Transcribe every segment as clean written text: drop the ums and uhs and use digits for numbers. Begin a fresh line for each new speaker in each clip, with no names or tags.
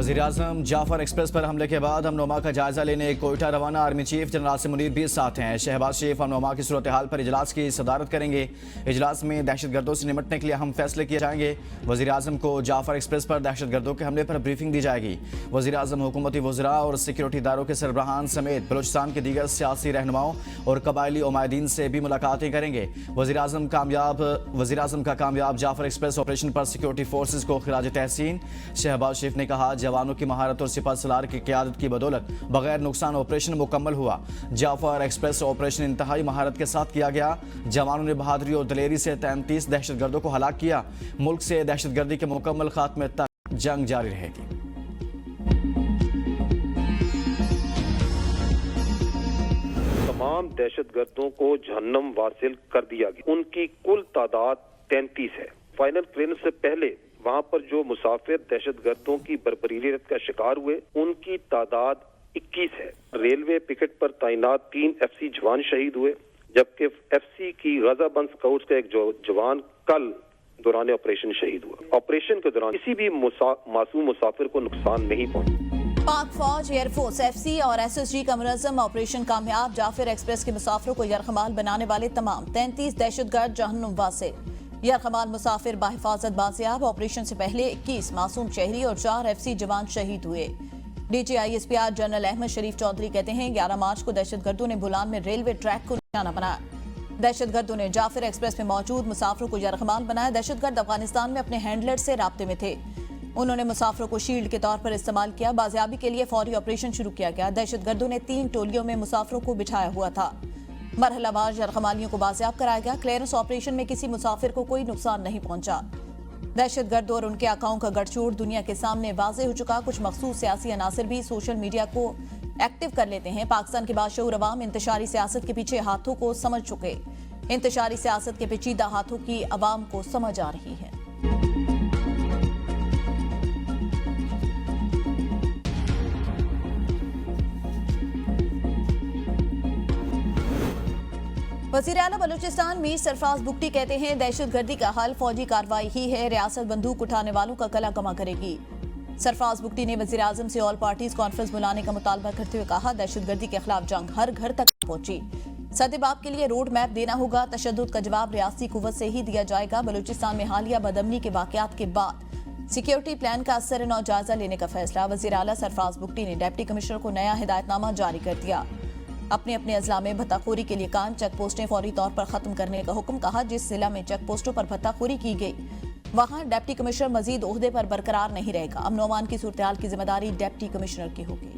वज़ीर-ए-आज़म जाफर एक्सप्रेस पर हमले के बाद हमनुमा का जायजा लेने कोयटा रवाना। Army chief general Asim Munir भी साथ हैं। शहबाज शरीफ हमनुमा की सूरत हाल पर इजलास की सदारत करेंगे। इजलास में दहशतगर्दों से निपटने के लिए अहम फैसले किए जाएंगे। वज़ीर-ए-आज़म को जाफर एक्सप्रेस पर दहशतगर्दों के हमले पर ब्रीफिंग दी जाएगी। वज़ीर-ए-आज़म हुकूमती वज़रा और सिक्योरिटी इदारों के सरबराहान समेत बलूचिस्तान के दीगर सियासी रहनुमाओं और कबायली उमायदीन से भी मुलाकातें करेंगे। वज़ीर-ए-आज़म का कामयाब जाफर एक्सप्रेस ऑपरेशन पर सिक्योरिटी फोर्सेज को खिराज तहसीन। शहबाज शरीफ ने कहा, जवानों की महारत और सिपह सलार की क़यादत की बदौलत बगैर नुकसान ऑपरेशन मुकम्मल हुआ। जाफर एक्सप्रेस ऑपरेशन इंतहाई महारत के साथ किया गया। जवानों ने बहादुरी और दलेरी से 33 दहशतगर्दों को हलाक किया। मुल्क से दहशतगर्दी के मुकम्मल खात्मे तक जंग जारी रहेगी।
तमाम दहशतगर्दों को जहन्नम वासिल कर दिया गया। उनकी कुल तादाद 33 है। फाइनल क्लियरेंस से पहले वहां पर जो मुसाफिर दहशतगर्दों की बर्बरीत का शिकार हुए उनकी तादाद 21 है। रेलवे पिकेट पर तैनात 3 FC जवान शहीद हुए, जबकि FC की गजाबंद स्काउट्स का एक जवान कल दौरान ऑपरेशन शहीद हुआ। ऑपरेशन के दौरान किसी भी मासूम मुसाफिर को नुकसान नहीं पहुंचा।
पाक फौज, एयरफोर्स, FC और SSG का मुनज़्ज़म ऑपरेशन कामयाब। जाफर एक्सप्रेस के मुसाफिरों को यरगमाल बनाने वाले तमाम 33 दहशतगर्द जहन्नुम वासे। यरगमाल मुसाफिर बाहिफाजत बाजियाब। ऑपरेशन से पहले 21 मासूम शहरी और 4 FC जवान शहीद हुए। DG ISPR जनरल अहमद शरीफ चौधरी कहते हैं, 11 मार्च को दहशतगर्दों ने बुलान में रेलवे ट्रैक को निशाना बनाया। दहशतगर्दों ने जाफर एक्सप्रेस में मौजूद मुसाफिरों को यरगमाल बनाया। दहशतगर्द अफगानिस्तान में अपने हैंडलर से राब्ते में थे। उन्होंने मुसाफिरों को शील्ड के तौर पर इस्तेमाल किया। बाजियाबी के लिए फौरी ऑपरेशन शुरू किया गया। दहशतगर्दों ने 3 टोलियों में मुसाफिरों को बिठाया हुआ था। मरहलावार यरगमालियों को बाजियाब कराया गया। क्लियरेंस ऑपरेशन में किसी मुसाफिर को कोई नुकसान नहीं पहुंचा। दहशतगर्द और उनके आकाओं का गठजोड़ दुनिया के सामने वाज़ेह हो चुका। कुछ मखसूस सियासी अनासर भी सोशल मीडिया को एक्टिव कर लेते हैं। पाकिस्तान के बाशऊर अवाम इंतशारी सियासत के पीछे हाथों को समझ चुके। इंतशारी सियासत के पेचीदा हाथों की अवाम को समझ आ रही है। वज़ीर आला बलूचिस्तान मीर सरफराज बुगटी कहते हैं, दहशतगर्दी का हल फौजी कार्रवाई ही है। रियासत बंदूक उठाने वालों का गला गमा करेगी। सरफराज बुगटी ने वज़ीर आज़म से ऑल पार्टीज कॉन्फ्रेंस बुलाने का मुतालबा करते हुए कहा, दहशतगर्दी के खिलाफ जंग हर घर तक पहुंची। सद्देबाब के लिए रोड मैप देना होगा। तशद्दुद का जवाब रियासती कुव्वत से ही दिया जाएगा। बलूचिस्तान में हालिया बदअमनी के वाकयात के बाद सिक्योरिटी प्लान का असर नौ जायजा लेने का फैसला। वज़ीर आला सरफराज बुगटी ने डिप्टी कमिश्नर को नया हिदायतनामा जारी कर दिया। अपने अपने अजला में भत्ताखोरी के लिए काम, चेक पोस्टें फौरी तौर पर खत्म करने का हुक्म। कहा, जिस जिला में चेक पोस्टों पर भत्ताखोरी की गई वहां डिप्टी कमिश्नर मजीद ओहदे पर बरकरार नहीं रहेगा। अमन अमान की सूरत की जिम्मेदारी डिप्टी कमिश्नर की होगी।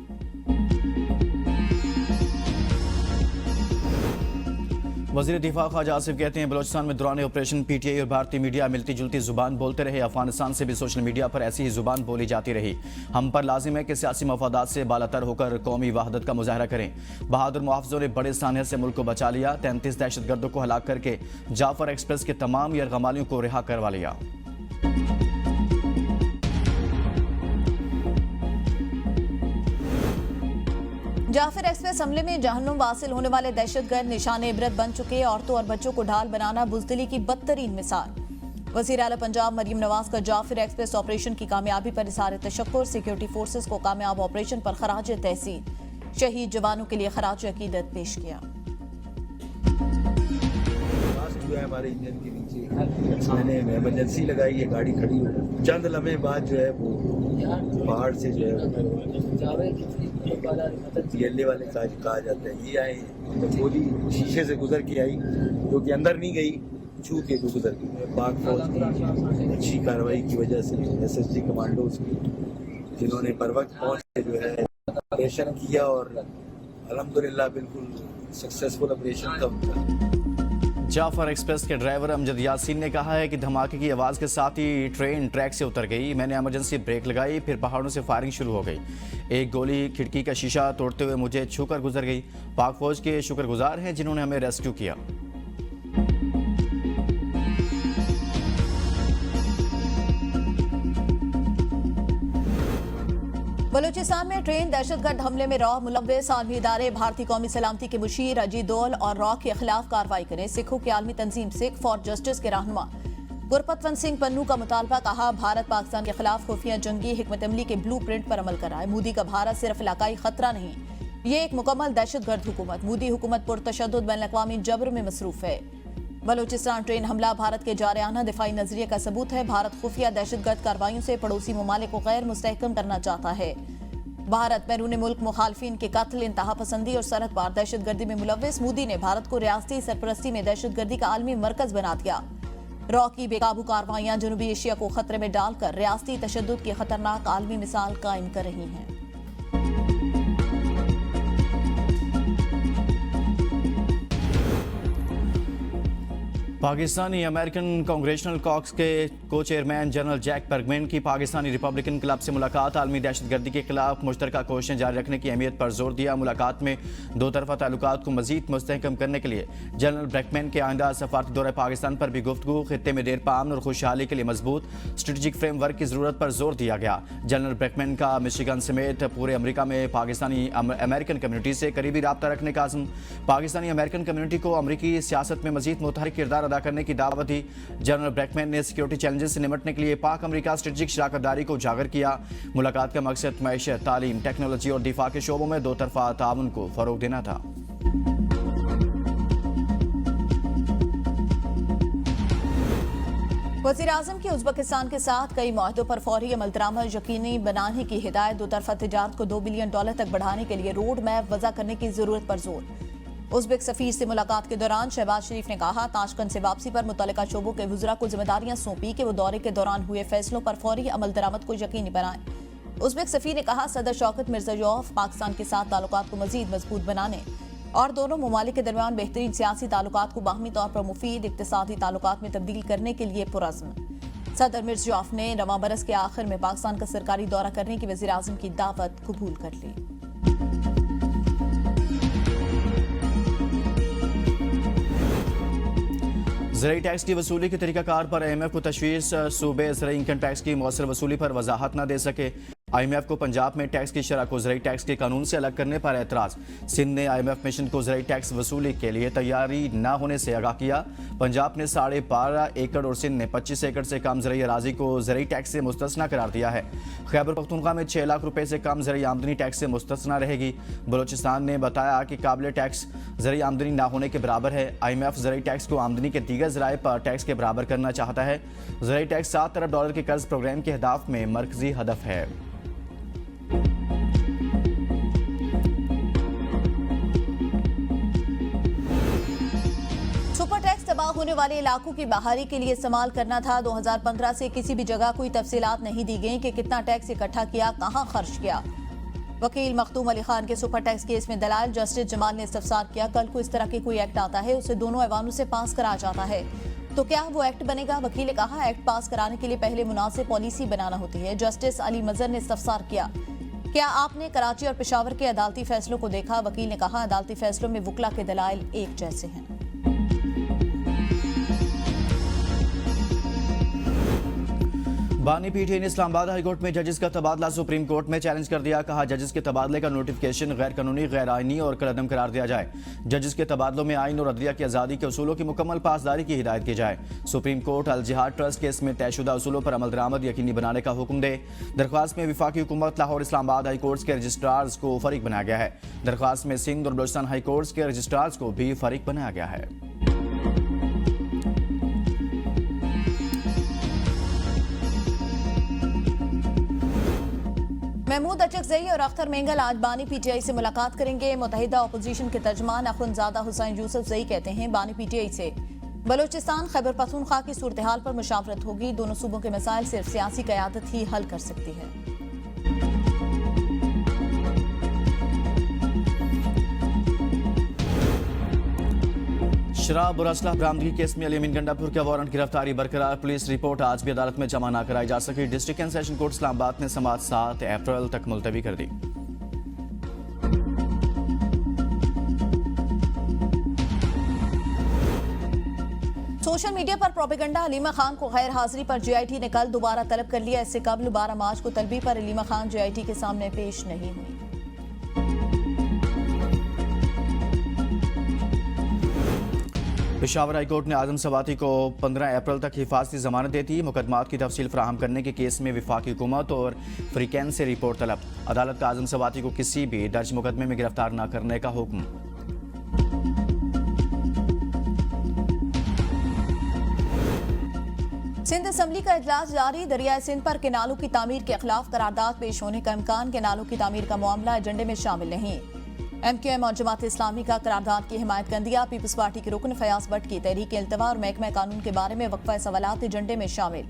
वज़ीर दिफा ख्वाजा आसिफ कहते हैं, बलूचिस्तान में दौरान ऑपरेशन PTI और भारतीय मीडिया मिलती जुलती जुबान बोलते रहे। अफगानिस्तान से भी सोशल मीडिया पर ऐसी ही जुबान बोली जाती रही। हम पर लाजिम है कि सियासी मफादात से बालातर होकर कौमी वहदत का मुजाहरा करें। बहादुर मुहाफ़िज़ों ने बड़े सानहे से मुल्क को बचा लिया। 33 दहशतगर्दों को हलाक करके जाफर एक्सप्रेस के तमाम यरगमालियों को रिहा करवा लिया।
जाफर एक्सप्रेस हमले में जहन्नुम वासिल होने वाले दहशतगर्द निशाने इबरत बन चुके। औरतों और बच्चों को ढाल बनाना बुज़दिली की बदतरीन मिसाल। वज़ीर आला पंजाब मरियम नवाज का जाफर एक्सप्रेस ऑपरेशन की कामयाबी पर इज़हार तशक्कुर। सिक्योरिटी फोर्सेस को कामयाब ऑपरेशन पर खराज तहसीन। शहीद जवानों के लिए खराज अकीदत पेश किया।
हमारे इंजन के नीचे मैंने इमरजेंसी लगाई है, गाड़ी खड़ी हो। चंद लम्हे बाद जो है वो पहाड़ से जो है येले वाले कहा जाता है, ये आए तो गोली शीशे से गुजर के आई, जो कि अंदर नहीं गई, छू के गुजर गई। पाक फौज की अच्छी कार्रवाई की वजह से SSG कमांडोज की, जिन्होंने बर वक्त पहुँच के जो है ऑपरेशन किया और अल्हम्दुलिल्लाह बिल्कुल सक्सेसफुल ऑपरेशन था उनका।
जाफर एक्सप्रेस के ड्राइवर अमजद यासीन ने कहा है कि धमाके की आवाज़ के साथ ही ट्रेन ट्रैक से उतर गई। मैंने इमरजेंसी ब्रेक लगाई, फिर पहाड़ों से फायरिंग शुरू हो गई। एक गोली खिड़की का शीशा तोड़ते हुए मुझे छूकर गुजर गई। पाक फौज के शुक्रगुजार हैं जिन्होंने हमें रेस्क्यू किया।
बलूचिस्तान में ट्रेन दहशतगर्द हमले में रॉ मुलव्वस आलमी इदारे भारतीय कौमी सलामती के मुशीर अजीत दोल और रॉ के खिलाफ कार्रवाई करें। सिखों की आलमी तंजीम सिख फॉर जस्टिस के रहनुमा गुरपतवंत सिंह पन्नू का मुतालबा, कहा भारत पाकिस्तान के खिलाफ खुफिया जंगी हिकमत अमली के ब्लू प्रिंट पर अमल कराए। मोदी का भारत सिर्फ इलाकाई खतरा नहीं, ये एक मुकम्मल दहशतगर्द हुकूमत। मोदी हुकूमत पुरतशद्दुद बैनुल-अक़वामी जबर में मसरूफ है। बलूचिस्तान ट्रेन हमला भारत के जारियाना दिफाई नजरिए का सबूत है। भारत खुफिया दहशतगर्द कार्रवाइयों से पड़ोसी ममालिक को गैर मुस्तहकम करना चाहता है। भारत बैरून मुल्क मुखालफिन के कत्ल, इंतहा पसंदी और सरहद पार दहशतगर्दी में मुलव्विस। मोदी ने भारत को रियासती सरपरस्ती में दहशतगर्दी का आलमी मरकज बना दिया। रॉ की बेकाबू कार्रवाइयां जनूबी एशिया को खतरे में डालकर रियासती तशद्दुद की खतरनाक आलमी मिसाल कायम कर रही हैं।
पाकिस्तानी अमेरिकन कांग्रेशनल कॉक्स के को चेयरमैन जनरल जैक बर्गमैन की पाकिस्तानी रिपब्लिकन क्लब से मुलाकात। आलमी दहशतगर्दी के खिलाफ मुश्तरका कोशिशें जारी रखने की अहमियत पर जोर दिया। मुलाकात में दो तरफा ताल्लुकात को मजीद मुस्तहकम करने के लिए जनरल बर्गमैन के आइंदा सफारती दौरे पाकिस्तान पर भी गुफ्तगू। खित्ते में देर पामन और खुशहाली के लिए मजबूत स्ट्रेटेजिक फ्रेमवर्क की जरूरत पर जोर दिया गया। जनरल बर्गमैन का मिशिगन समेत पूरे अमेरिका में पाकिस्तानी अमेरिकन कम्युनिटी से करीबी रब्ता रखने का आज़म। पाकिस्तानी अमेरिकन कम्युनिटी को अमरीकी सियासत में मजीद मुतहरिक किरदार अदा करने की दावत दी। जनरल बर्गमैन ने सिक्योरिटी चैलेंजेस से निपटने के लिए पाक अमेरिका स्ट्रेटेजिक शराकतदारी को उजागर किया। मुलाकात का मकसद मईशत, तालीम, टेक्नोलॉजी और दिफा के शोबों में दो तरफा ताउन को फरोग देना था।
वज़ीर-ए-आज़म की उज़्बेकिस्तान के साथ कई मुआहदों पर फौरी अमलदरामद यकीनी बनाने की हिदायत। दो तरफा तिजारत को $2 बिलियन तक बढ़ाने के लिए रोड मैप वज़ा करने की जरूरत पर जोर। उज़्बेक सफीर से मुलाकात के दौरान शहबाज शरीफ ने कहा, ताशकंद से वापसी पर मुतल्लिका शोबों के वज़रा को जिम्मेदारियां सौंपी कि वो दौरे के दौरान हुए फैसलों पर फौरी अमल दरामद को यकीनी बनाएं। उज़्बेक सफीर ने कहा, सदर शौकत मिर्ज़ायोफ पाकिस्तान के साथ ताल्लुकात को मजीद मजबूत बनाने और दोनों ममालिक के दरमियान बेहतरीन सियासी ताल्लुकात को बाहमी तौर पर मुफीद इक़्तिसादी ताल्लुकात में तब्दील करने के लिए पुरअज़्म। सदर मिर्ज़ायोफ ने रवां बरस के आखिर में पाकिस्तान का सरकारी दौरा करने की वज़ीर-ए-आज़म की दावत कबूल कर ली।
ज़राई टैक्स की वसूली के तरीकाकार पर IMF को तशवीश। सूबे ज़राई इनकम टैक्स की मौसर वसूली पर वजाहत न दे सके। IMF को पंजाब में टैक्स की शरह को ज़राई टैक्स के कानून से अलग करने पर एतराज़। सिंध ने IMF मिशन को ज़राई टैक्स वसूली के लिए तैयारी न होने से आगाह किया। पंजाब ने 12.5 एकड़ और सिंध ने 25 एकड़ से कम ज़राई अराजी को ज़राई टैक्स से मुस्तस्ना करार दिया है। खैबर पख्तूनख्वा में 6 लाख रुपए से कम ज़राई आमदनी टैक्स से मुस्तस्ना रहेगी। बलोचिस्तान ने बताया कि काबिल टैक्स ज़राई आमदनी न होने के बराबर है। IMF ज़राई टैक्स को आमदनी के दीगर ज़राए पर टैक्स के बराबर करना चाहता है। ज़राई टैक्स $7 अरब के कर्ज प्रोग्राम के अहदाफ में मरकजी हदफ है।
सुपर टैक्स तबाह होने वाले इलाकों की बहाली के लिए इस्तेमाल करना था। 2015 से किसी भी जगह कोई तफसीलात नहीं दी गई कि कितना टैक्स इकट्ठा किया, कहां खर्च किया। वकील मखदूम अली खान के सुपर टैक्स केस में दलाल जस्टिस जमाल ने इस्तफसार किया, कल को इस तरह के कोई एक्ट आता है उसे दोनों ऐवानों से पास कराया जाता है, तो क्या वो एक्ट बनेगा? वकील ने कहा, एक्ट पास कराने के लिए पहले मुनासिब पॉलिसी बनाना होती है। जस्टिस अली मजहर ने इस्तफसार किया, क्या आपने कराची और पेशावर के अदालती फैसलों को देखा? वकील ने कहा, अदालती फैसलों में वकला के दलाइल एक जैसे हैं।
बानी पीटीआई ने इस्लामाबाद हाईकोर्ट में जजेस का तबादला सुप्रीम कोर्ट में चैलेंज कर दिया। कहा, जजेस के तबादले का नोटिफिकेशन गैर कानूनी, गैर आईनी और कलअदम करार दिया जाए। जजेस के तबादलों में आइन और अदलिया की आज़ादी के उसूलों की मुकम्मल पासदारी की हिदायत की जाए। सुप्रीम कोर्ट अल जिहाद ट्रस्ट केस में तयशुदा उसूलों पर अमल दरामद यकीनी बनाने का हुक्म दे। दरख्वास्त में वफाकी हुकूमत, लाहौर, इस्लामाबाद हाईकोर्ट्स के रजिस्ट्रार्स को फरीक बनाया गया है। दरख्वास्त में सिंध और बलूचिस्तान हाईकोर्ट्स के रजिस्ट्रार्स को भी फरीक बनाया गया है।
महमूद अचकज़ई और अख्तर मेंगल आज बानी पीटीआई से मुलाकात करेंगे। मुत्तहिदा अपोजिशन के तर्जमान अखुंज़ादा हुसैन यूसुफज़ई कहते हैं, बानी पीटीआई से बलूचिस्तान खैबर पख्तूनख्वा की सूरत हाल पर मुशावरत होगी। दोनों सूबों के मसाइल सिर्फ सियासी क़यादत ही हल कर सकती है।
शराब और असलाह बरामदगी केस में अली अमीन गंडापुर का वारंट गिरफ्तारी बरकरार। पुलिस रिपोर्ट आज भी अदालत में जमा न कराई जा सकी। District and session court Islamabad ने समाअत 7 अप्रैल तक मुलतवी कर दी।
सोशल मीडिया पर प्रोपेगेंडा, अलीमा खान को गैर हाजिरी पर JIT ने कल दोबारा तलब कर लिया। इससे कबल 12 मार्च को तलबी पर अलीमा खान JIT के सामने पेश नहीं हुई।
पेशावर हाई कोर्ट ने आजम सवाती को 15 अप्रैल तक हिफाजती जमानत दे दी। मुकदमात की तफसील फराहम करने के केस में वफाकी हुकूमत और फ्रीकैन से रिपोर्ट तलब। अदालत का आजम सवाती को किसी भी दर्ज मुकदमे में गिरफ्तार न करने का हुक्म।
सिंध असम्बली का इजलास जारी। दरियाए सिंध पर केनालों की तामीर के खिलाफ करारदाद पेश होने का इम्कान। केनालों की तामीर का मामला एजेंडे में शामिल नहीं। MQM और जमात इस्लामी का करारदाद की हिमायत कर दिया। पीपल्स पार्टी के रुकन फयाज भट्ट की तहरीक इल्तवा और महकमा कानून के बारे में वक्फा सवालात एजेंडे में शामिल।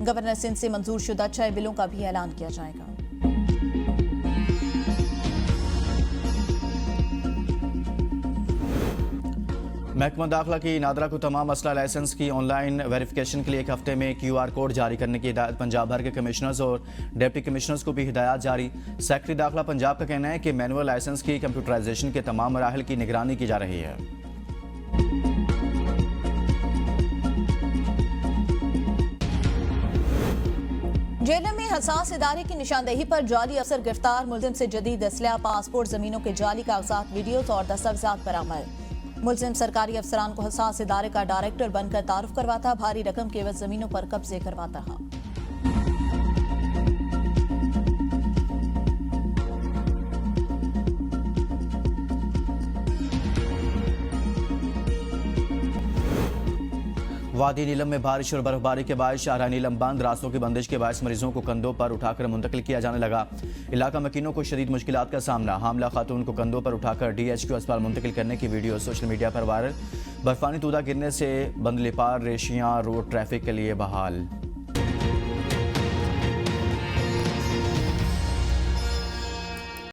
गवर्नर सिंध से मंजूर शुदा 6 बिलों का भी ऐलान किया जाएगा।
महकमा दाखिला की नादरा को तमाम असला लाइसेंस की ऑनलाइन वेरिफिकेशन के लिए एक हफ्ते में QR कोड जारी करने की हिदायत। पंजाब भर के कमिश्नर्स और डिप्टी कमिश्नर्स को भी हिदायत जारी। सेक्रेटरी दाखिला पंजाब का कहना है कि मैनुअल लाइसेंस की कंप्यूटराइजेशन के तमाम मराहल की निगरानी की जा रही है।
जेल में हसास इदारे की निशानदेही पर जाली अफसर गिरफ्तार। मुलजिम से जदीद असलहा, पासपोर्ट, जमीनों के जाली कागजात, वीडियोज और दस्तावेजात बरामद। मुलजिम सरकारी अफसरान को हसास इदारे का डायरेक्टर बनकर तारुफ करवाता, भारी रकम के एवज जमीनों पर कब्जे करवाता रहा।
वादी नीलम में बारिश और बर्फबारी के बाद शाहरा नीलम बंद। रास्तों की बंदिश के बायस मरीजों को कंधों पर उठाकर मुंतकिल किया जाने लगा। इलाका मकीनों को शदीद मुश्किलात का सामना। हामला खातून को कंधों पर उठाकर DHQ अस्पताल मुंतकिल करने की वीडियो सोशल मीडिया पर वायरल। बर्फानी तूदा गिरने से बंदलीपार रेशियां रोड ट्रैफिक के लिए बहाल।